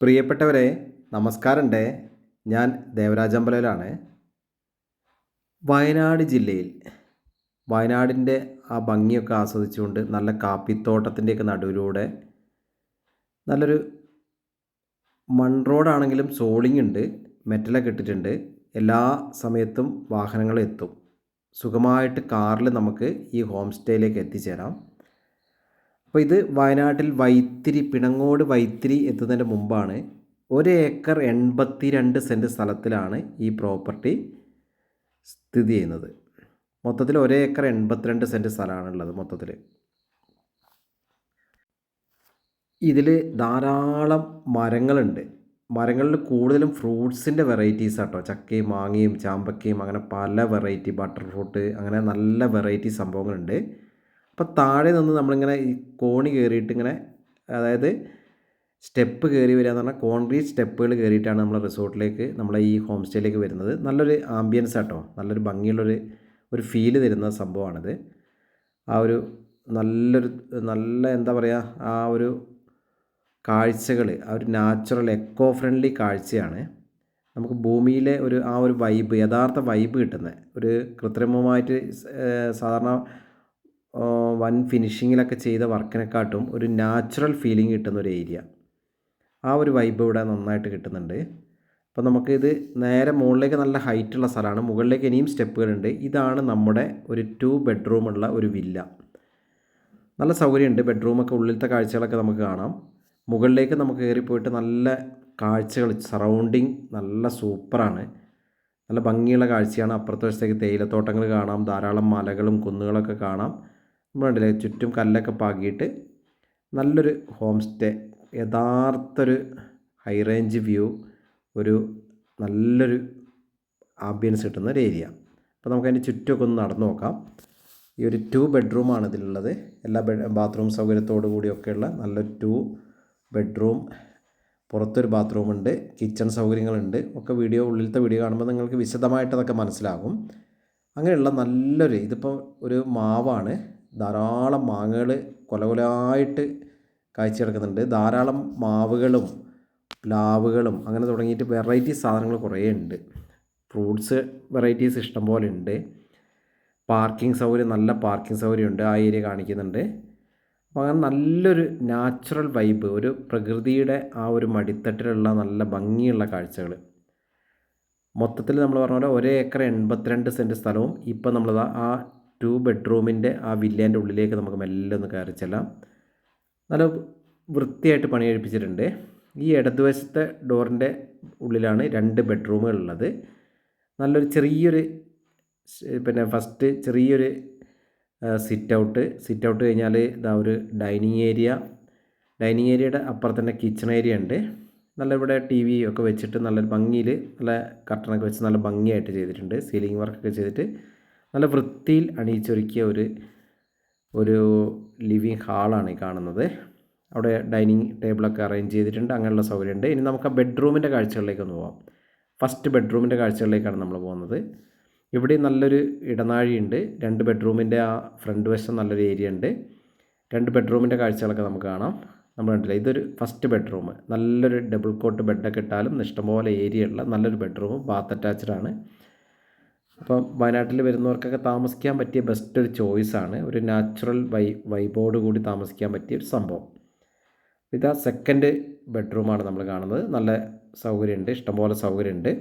പ്രിയപ്പെട്ടവരെ, നമസ്കാരമുണ്ട്. ഞാൻ ദേവരാജമ്പലയിലാണ്. വയനാട് ജില്ലയിൽ വയനാടിൻ്റെ ആ ഭംഗിയൊക്കെ ആസ്വദിച്ചുകൊണ്ട് നല്ല കാപ്പിത്തോട്ടത്തിൻ്റെയൊക്കെ നടുവിലൂടെ നല്ലൊരു മൺ റോഡാണെങ്കിലും സോളിംഗ് ഉണ്ട്, മെറ്റലൊക്കെ ഇട്ടിട്ടുണ്ട്. എല്ലാ സമയത്തും വാഹനങ്ങൾ എത്തും. സുഖമായിട്ട് കാറിൽ നമുക്ക് ഈ ഹോം സ്റ്റേയിലേക്ക് എത്തിച്ചേരാം. അപ്പോൾ ഇത് വയനാട്ടിൽ പിണങ്ങോട് വൈത്തിരി എത്തുന്നതിൻ്റെ മുമ്പാണ്. 1 ഏക്കർ 82 സെൻറ്റ് സ്ഥലത്തിലാണ് ഈ പ്രോപ്പർട്ടി സ്ഥിതി ചെയ്യുന്നത്. മൊത്തത്തിൽ 1 ഏക്കർ 82 സെൻറ്റ് സ്ഥലമാണുള്ളത് മൊത്തത്തിൽ. ഇതിൽ ധാരാളം മരങ്ങളുണ്ട്. മരങ്ങളിൽ കൂടുതലും ഫ്രൂട്ട്സിൻ്റെ വെറൈറ്റീസ് ആട്ടോ. ചക്കയും മാങ്ങയും ചാമ്പക്കയും അങ്ങനെ പല വെറൈറ്റി, ബട്ടർ ഫ്രൂട്ട്, അങ്ങനെ നല്ല വെറൈറ്റി സംഭവങ്ങളുണ്ട്. അപ്പോൾ താഴെ നിന്ന് നമ്മളിങ്ങനെ ഈ കോണി കയറിയിട്ട് ഇങ്ങനെ, അതായത് സ്റ്റെപ്പ് കയറി വരിക എന്ന് പറഞ്ഞാൽ കോൺക്രീറ്റ് സ്റ്റെപ്പുകൾ കയറിയിട്ടാണ് നമ്മൾ റിസോർട്ടിലേക്ക്, നമ്മളെ ഈ ഹോം സ്റ്റേയിലേക്ക് വരുന്നത്. നല്ലൊരു ആംബിയൻസ് ആട്ടോ, നല്ലൊരു ഭംഗിയുള്ളൊരു ഫീല് തരുന്ന സംഭവമാണിത്. ആ ഒരു നല്ല എന്താ പറയുക, ആ ഒരു കാഴ്ചകൾ, ആ ഒരു നാച്ചുറൽ എക്കോ ഫ്രണ്ട്ലി കാഴ്ചയാണ്. നമുക്ക് ഭൂമിയിലെ ആ ഒരു വൈബ്, യഥാർത്ഥ വൈബ് കിട്ടുന്നത്, ഒരു കൃത്രിമമായിട്ട് സാധാരണ വൻ ഫിനിഷിങ്ങിലൊക്കെ ചെയ്ത വർക്കിനെക്കാട്ടും ഒരു നാച്ചുറൽ ഫീലിംഗ് കിട്ടുന്ന ഒരു ഏരിയ. ആ ഒരു വൈബ് ഇവിടെ നന്നായിട്ട് കിട്ടുന്നുണ്ട്. അപ്പോൾ നമുക്കിത് നേരെ മുകളിലേക്ക് നല്ല ഹൈറ്റുള്ള സ്ഥലമാണ്. മുകളിലേക്ക് ഇനിയും സ്റ്റെപ്പുകളുണ്ട്. ഇതാണ് നമ്മുടെ ഒരു 2 ബെഡ്റൂമുള്ള ഒരു വില്ല. നല്ല സൗകര്യമുണ്ട്. ബെഡ്റൂമൊക്കെ, ഉള്ളിലത്തെ കാഴ്ചകളൊക്കെ നമുക്ക് കാണാം. മുകളിലേക്ക് നമുക്ക് കയറിപ്പോയിട്ട് നല്ല കാഴ്ചകൾ, സറൗണ്ടിങ് നല്ല സൂപ്പറാണ്. നല്ല ഭംഗിയുള്ള കാഴ്ചയാണ്. അപ്പുറത്തെ വശത്തേക്ക് തേയിലത്തോട്ടങ്ങൾ കാണാം, ധാരാളം മലകളും കുന്നുകളൊക്കെ കാണാം. നമ്മൾ കണ്ടില്ലേ, ചുറ്റും കല്ലൊക്കെ പാകിയിട്ട് നല്ലൊരു ഹോം സ്റ്റേ, യഥാർത്തൊരു ഹൈ റേഞ്ച് വ്യൂ, ഒരു നല്ലൊരു ആംബിയൻസ് കിട്ടുന്ന ഒരു ഏരിയ. അപ്പോൾ നമുക്കതിൻ്റെ ചുറ്റുമൊക്കെ ഒന്ന് നടന്നു നോക്കാം. ഈ ഒരു 2 ബെഡ്റൂമാണ് ഇതിലുള്ളത്. എല്ലാ ബാത്റൂം സൗകര്യത്തോടു കൂടിയൊക്കെയുള്ള നല്ലൊരു 2 ബെഡ്റൂം. പുറത്തൊരു ബാത്റൂമുണ്ട്, കിച്ചൺ സൗകര്യങ്ങളുണ്ട്. ഒക്കെ ഉള്ളിലത്തെ വീഡിയോ കാണുമ്പോൾ നിങ്ങൾക്ക് വിശദമായിട്ട് അതൊക്കെ മനസ്സിലാകും. അങ്ങനെയുള്ള നല്ലൊരു, ഇതിപ്പോൾ ഒരു മാവാണ്. ധാരാളം മാങ്ങകൾ കൊലകൊലായിട്ട് കാഴ്ച കിടക്കുന്നുണ്ട്. ധാരാളം മാവുകളും പ്ലാവുകളും അങ്ങനെ തുടങ്ങിയിട്ട് വെറൈറ്റി സാധനങ്ങൾ കുറേ ഉണ്ട്. ഫ്രൂട്ട്സ് വെറൈറ്റീസ് ഇഷ്ടം പോലെ ഉണ്ട്. പാർക്കിംഗ് സൗകര്യം, നല്ല പാർക്കിംഗ് സൗകര്യമുണ്ട്. ആ ഏരിയ കാണിക്കുന്നുണ്ട്. അപ്പോൾ അങ്ങനെ നല്ലൊരു നാച്ചുറൽ വൈബ്, ഒരു പ്രകൃതിയുടെ ആ ഒരു മടിത്തട്ടിലുള്ള നല്ല ഭംഗിയുള്ള കാഴ്ചകൾ. മൊത്തത്തിൽ നമ്മൾ പറഞ്ഞ പോലെ 1 ഏക്കർ 82 സെൻറ്റ് സ്ഥലവും ഇപ്പം നമ്മൾ ആ 2 ബെഡ്റൂമിൻ്റെ ആ വില്ലേൻ്റെ ഉള്ളിലേക്ക് നമുക്ക് മെല്ലെ ഒന്ന് കയറി ചെല്ലാം. നല്ല വൃത്തിയായിട്ട് പണി കഴിപ്പിച്ചിട്ടുണ്ട്. ഈ ഇടതുവശത്തെ ഡോറിൻ്റെ ഉള്ളിലാണ് 2 ബെഡ്റൂമുകൾ ഉള്ളത്. നല്ലൊരു ചെറിയൊരു, പിന്നെ ഫസ്റ്റ് ചെറിയൊരു സിറ്റ് ഔട്ട് കഴിഞ്ഞാൽ ഇതാ ഒരു ഡൈനിങ് ഏരിയയുടെ അപ്പുറത്ത് തന്നെ കിച്ചൺ ഏരിയ ഉണ്ട്. നല്ല ഇവിടെ ടി വി ഒക്കെ വെച്ചിട്ട് നല്ലൊരു ഭംഗിയിൽ, നല്ല കർട്ടനൊക്കെ വെച്ച് നല്ല ഭംഗിയായിട്ട് ചെയ്തിട്ടുണ്ട്. സീലിംഗ് വർക്കൊക്കെ ചെയ്തിട്ട് നല്ല വൃത്തിയിൽ അണിയിച്ചൊരുക്കിയ ഒരു ലിവിങ് ഹാളാണ് ഈ കാണുന്നത്. അവിടെ ഡൈനിങ് ടേബിളൊക്കെ അറേഞ്ച് ചെയ്തിട്ടുണ്ട്. അങ്ങനെയുള്ള സൗകര്യമുണ്ട്. ഇനി നമുക്ക് ആ ബെഡ്റൂമിൻ്റെ കാഴ്ചകളിലേക്ക് ഒന്ന് പോകാം. ഫസ്റ്റ് ബെഡ്റൂമിൻ്റെ കാഴ്ചകളിലേക്കാണ് നമ്മൾ പോകുന്നത്. ഇവിടെ നല്ലൊരു ഇടനാഴിയുണ്ട്. 2 ബെഡ്റൂമിൻ്റെ ആ ഫ്രണ്ട് വശം നല്ലൊരു ഏരിയ ഉണ്ട്. 2 ബെഡ്റൂമിൻ്റെ കാഴ്ചകളൊക്കെ നമുക്ക് കാണാം. നമ്മൾ കണ്ടില്ല, ഇതൊരു ഫസ്റ്റ് ബെഡ്റൂം. നല്ലൊരു ഡബിൾ കോട്ട് ബെഡൊക്കെ ഇട്ടാലും ഇഷ്ടംപോലെ ഏരിയ ഉള്ള നല്ലൊരു ബെഡ്റൂം, ബാത്ത് അറ്റാച്ച്ഡ് ആണ്. അപ്പം വയനാട്ടിൽ വരുന്നവർക്കൊക്കെ താമസിക്കാൻ പറ്റിയ ബെസ്റ്റ് ഒരു ചോയ്സാണ്. ഒരു നാച്ചുറൽ വൈബോട് കൂടി താമസിക്കാൻ പറ്റിയ ഒരു സംഭവം. ഇതാ സെക്കൻഡ് ബെഡ്റൂമാണ് നമ്മൾ കാണുന്നത്. നല്ല സൗകര്യമുണ്ട്, ഇഷ്ടംപോലെ സൗകര്യമുണ്ട്.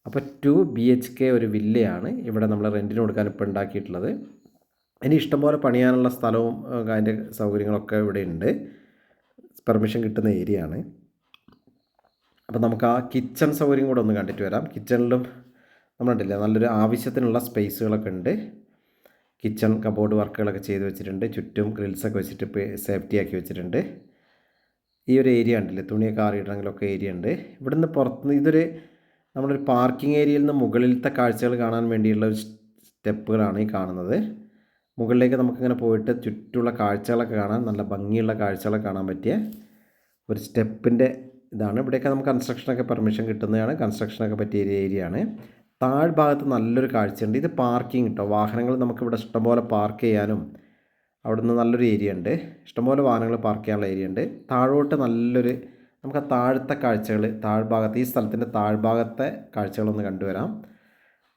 അപ്പോൾ 2 BHK ഒരു വില്ലയാണ് ഇവിടെ നമ്മൾ റെൻറ്റിന് കൊടുക്കാൻ ഇപ്പോൾ ഉണ്ടാക്കിയിട്ടുള്ളത്. ഇനി ഇഷ്ടംപോലെ പണിയാനുള്ള സ്ഥലവും അതിൻ്റെ സൗകര്യങ്ങളൊക്കെ ഇവിടെ ഉണ്ട്. പെർമിഷൻ കിട്ടുന്ന ഏരിയ ആണ്. അപ്പോൾ നമുക്ക് ആ കിച്ചൺ സൗകര്യം കൂടെ ഒന്ന് കണ്ടിട്ട് വരാം. കിച്ചണിലും നമ്മൾ കണ്ടില്ല, നല്ലൊരു ആവശ്യത്തിനുള്ള സ്പേസുകളൊക്കെ ഉണ്ട്. കിച്ചൺ കബോർഡ് വർക്കുകളൊക്കെ ചെയ്ത് വെച്ചിട്ടുണ്ട്. ചുറ്റും ഗ്രിൽസൊക്കെ വെച്ചിട്ട് സേഫ്റ്റി ആക്കി വെച്ചിട്ടുണ്ട്. ഈ ഒരു ഏരിയ ഉണ്ടല്ലേ, തുണിയൊക്കെ ആറിയിടണമെങ്കിലൊക്കെ ഏരിയ ഉണ്ട്. ഇവിടുന്ന് പുറത്തുനിന്ന് ഇതൊരു നമ്മളൊരു പാർക്കിംഗ് ഏരിയയിൽ നിന്ന് മുകളിലത്തെ കാഴ്ചകൾ കാണാൻ വേണ്ടിയുള്ള ഒരു സ്റ്റെപ്പുകളാണ് ഈ കാണുന്നത്. മുകളിലേക്ക് നമുക്കിങ്ങനെ പോയിട്ട് ചുറ്റുമുള്ള കാഴ്ചകളൊക്കെ കാണാൻ, നല്ല ഭംഗിയുള്ള കാഴ്ചകളൊക്കെ കാണാൻ പറ്റിയ ഒരു സ്റ്റെപ്പിൻ്റെ ഇതാണ്. ഇവിടെയൊക്കെ നമുക്ക് കൺസ്ട്രക്ഷനൊക്കെ പെർമിഷൻ കിട്ടുന്നതാണ്. കൺസ്ട്രക്ഷനൊക്കെ പറ്റിയ ഏരിയ ആണ്. താഴ്ഭാഗത്ത് നല്ലൊരു കാഴ്ചയുണ്ട്. ഇത് പാർക്കിംഗ് കേട്ടോ. വാഹനങ്ങൾ നമുക്കിവിടെ ഇഷ്ടംപോലെ പാർക്ക് ചെയ്യാനും അവിടെ നിന്ന് നല്ലൊരു ഏരിയ ഉണ്ട്. ഇഷ്ടംപോലെ വാഹനങ്ങൾ പാർക്ക് ചെയ്യാനുള്ള ഏരിയ ഉണ്ട്. താഴോട്ട് നല്ലൊരു നമുക്ക് ആ താഴത്തെ കാഴ്ചകൾ, താഴ്ഭാഗത്ത് ഈ സ്ഥലത്തിൻ്റെ താഴ്ഭാഗത്തെ കാഴ്ചകളൊന്ന് കണ്ടുവരാം.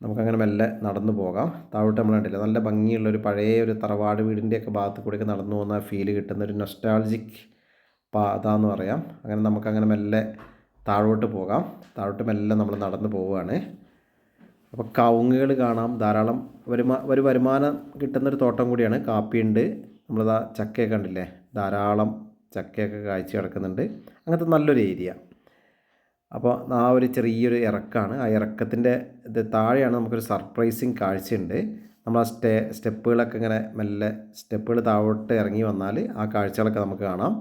നമുക്കങ്ങനെ മെല്ലെ നടന്നു പോകാം. താഴോട്ട് നമ്മൾ കണ്ടില്ല, നല്ല ഭംഗിയുള്ളൊരു പഴയ ഒരു തറവാട് വീടിൻ്റെയൊക്കെ ഭാഗത്ത് കൂടെയൊക്കെ നടന്നു പോകുന്ന ഫീല് കിട്ടുന്ന ഒരു നൊസ്റ്റാൾജിക് പാത എന്ന് പറയാം. അങ്ങനെ നമുക്കങ്ങനെ മെല്ലെ താഴോട്ട് പോകാം. താഴോട്ട് മെല്ലെ നമ്മൾ നടന്നു പോവുകയാണ്. അപ്പോൾ കവുങ്ങുകൾ കാണാം, ധാരാളം ഒരു വരുമാനം കിട്ടുന്നൊരു തോട്ടം കൂടിയാണ്. കാപ്പിയുണ്ട്, നമ്മളിതാ ചക്കയൊക്കെ കണ്ടില്ലേ, ധാരാളം ചക്കയൊക്കെ കായ്ച്ച് കിടക്കുന്നുണ്ട്. അങ്ങനത്തെ നല്ലൊരു ഏരിയ. അപ്പോൾ ആ ഒരു ചെറിയൊരു ഇറക്കമാണ്. ആ ഇറക്കത്തിൻ്റെ ഇത് താഴെയാണ് നമുക്കൊരു സർപ്രൈസിങ് കാഴ്ചയുണ്ട്. നമ്മൾ ആ സ്റ്റെപ്പുകളൊക്കെ ഇങ്ങനെ മെല്ലെ സ്റ്റെപ്പുകൾ താഴോട്ട് ഇറങ്ങി വന്നാൽ ആ കാഴ്ചകളൊക്കെ നമുക്ക് കാണാം.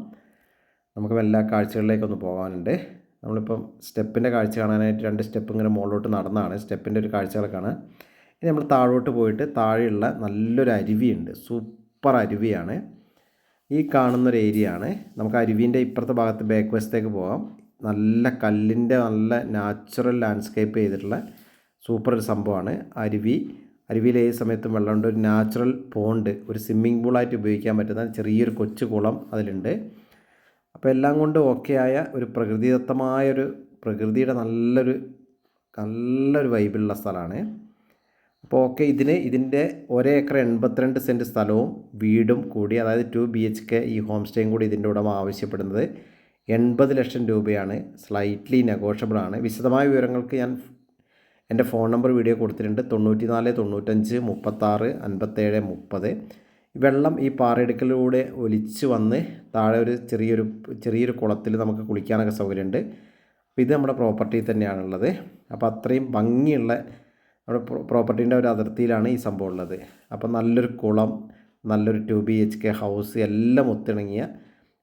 നമുക്ക് മെല്ലെ ആ കാഴ്ചകളിലേക്കൊന്ന് പോകാനുണ്ട്. നമ്മളിപ്പം സ്റ്റെപ്പിൻ്റെ കാഴ്ച കാണാനായിട്ട് 2 സ്റ്റെപ്പ് ഇങ്ങനെ മുകളിലോട്ട് നടന്നാണ് സ്റ്റെപ്പിൻ്റെ ഒരു കാഴ്ചകളൊക്കെയാണ്. ഇനി നമ്മൾ താഴോട്ട് പോയിട്ട് താഴെയുള്ള നല്ലൊരു അരുവിയുണ്ട്, സൂപ്പർ അരുവിയാണ്. ഈ കാണുന്നൊരു ഏരിയ ആണ്. നമുക്ക് അരുവിൻ്റെ ഇപ്പുറത്തെ ഭാഗത്ത് ബാക്ക് വശത്തേക്ക് പോകാം. നല്ല കല്ലിൻ്റെ നല്ല നാച്ചുറൽ ലാൻഡ്സ്കേപ്പ് ചെയ്തിട്ടുള്ള സൂപ്പർ ഒരു സംഭവമാണ് അരുവിയിൽ ഏത് സമയത്തും വെള്ളമുണ്ട്. ഒരു നാച്ചുറൽ പോണ്ട്, ഒരു സ്വിമ്മിംഗ് പൂളായിട്ട് ഉപയോഗിക്കാൻ പറ്റുന്ന ചെറിയൊരു കൊച്ചു കുളം അതിലുണ്ട്. അപ്പോൾ എല്ലാം കൊണ്ട് ഓക്കെ ആയ ഒരു പ്രകൃതിദത്തമായൊരു പ്രകൃതിയുടെ നല്ലൊരു വൈബുള്ള സ്ഥലമാണ്. അപ്പോൾ ഓക്കെ, ഇതിൻ്റെ 1 ഏക്കർ 82 സെൻറ്റ് സ്ഥലവും വീടും കൂടി, അതായത് 2 BHK ഈ ഹോം സ്റ്റേയും കൂടി ഇതിൻ്റെ ഉടമ ആവശ്യപ്പെടുന്നത് 80 ലക്ഷം രൂപയാണ്. സ്ലൈറ്റ്ലി നെഗോഷ്യബിൾ ആണ്. വിശദമായ വിവരങ്ങൾക്ക് ഞാൻ എൻ്റെ ഫോൺ നമ്പർ വീഡിയോ കൊടുത്തിട്ടുണ്ട്. 94 95 36 57 30. വെള്ളം ഈ പാറയിടുക്കിലൂടെ ഒലിച്ച് വന്ന് താഴെ ഒരു ചെറിയൊരു കുളത്തിൽ നമുക്ക് കുളിക്കാനൊക്കെ സൗകര്യമുണ്ട്. അപ്പോൾ ഇത് നമ്മുടെ പ്രോപ്പർട്ടിയിൽ തന്നെയാണുള്ളത്. അപ്പോൾ അത്രയും ഭംഗിയുള്ള നമ്മുടെ പ്രോപ്പർട്ടീൻ്റെ ഒരു അതിർത്തിയിലാണ് ഈ സംഭവം ഉള്ളത്. അപ്പോൾ നല്ലൊരു കുളം, നല്ലൊരു 2 BHK ഹൗസ് എല്ലാം ഒത്തിണങ്ങിയ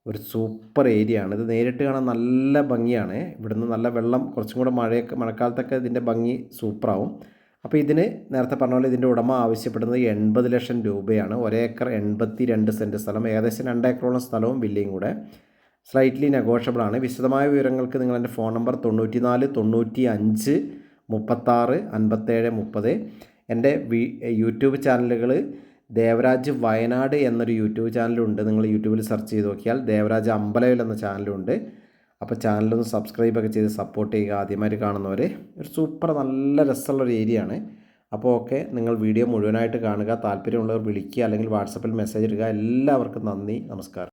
ഒരു സൂപ്പർ ഏരിയ ആണ്. ഇത് നേരിട്ട് കാണാൻ നല്ല ഭംഗിയാണ്. ഇവിടുന്ന് നല്ല വെള്ളം, കുറച്ചും കൂടെ മഴക്കാലത്തൊക്കെ ഇതിൻ്റെ ഭംഗി സൂപ്പറാവും. അപ്പോൾ ഇതിന് നേരത്തെ പറഞ്ഞ പോലെ ഇതിൻ്റെ ഉടമ ആവശ്യപ്പെടുന്നത് 80 ലക്ഷം രൂപയാണ്. 1 ഏക്കർ 82 സെൻറ്റ് സ്ഥലം, ഏകദേശം 2 ഏക്കറോളം സ്ഥലവും വില്ലയും കൂടെ. സ്ലൈറ്റ്ലി നെഗോഷ്യബിൾ ആണ്. വിശദമായ വിവരങ്ങൾക്ക് നിങ്ങൾ എൻ്റെ ഫോൺ നമ്പർ 94 95 36 57 30. എൻ്റെ യൂട്യൂബ് ചാനലുകൾ ദേവരാജ് വയനാട് എന്നൊരു യൂട്യൂബ് ചാനലുണ്ട്. നിങ്ങൾ യൂട്യൂബിൽ സെർച്ച് ചെയ്ത് നോക്കിയാൽ ദേവരാജ് അമ്പലവിൽ എന്ന ചാനലുണ്ട്. അപ്പോൾ ചാനലൊന്ന് സബ്സ്ക്രൈബൊക്കെ ചെയ്ത് സപ്പോർട്ട് ചെയ്യുക. ആദ്യമായിട്ട് കാണുന്നവർ, ഒരു സൂപ്പർ നല്ല രസമുള്ളൊരു ഏരിയ ആണ്. അപ്പോൾ ഓക്കെ, നിങ്ങൾ വീഡിയോ മുഴുവനായിട്ട് കാണുക. താല്പര്യമുള്ളവർ വിളിക്കുക അല്ലെങ്കിൽ വാട്സപ്പിൽ മെസ്സേജ് ഇടുക. എല്ലാവർക്കും നന്ദി, നമസ്കാരം.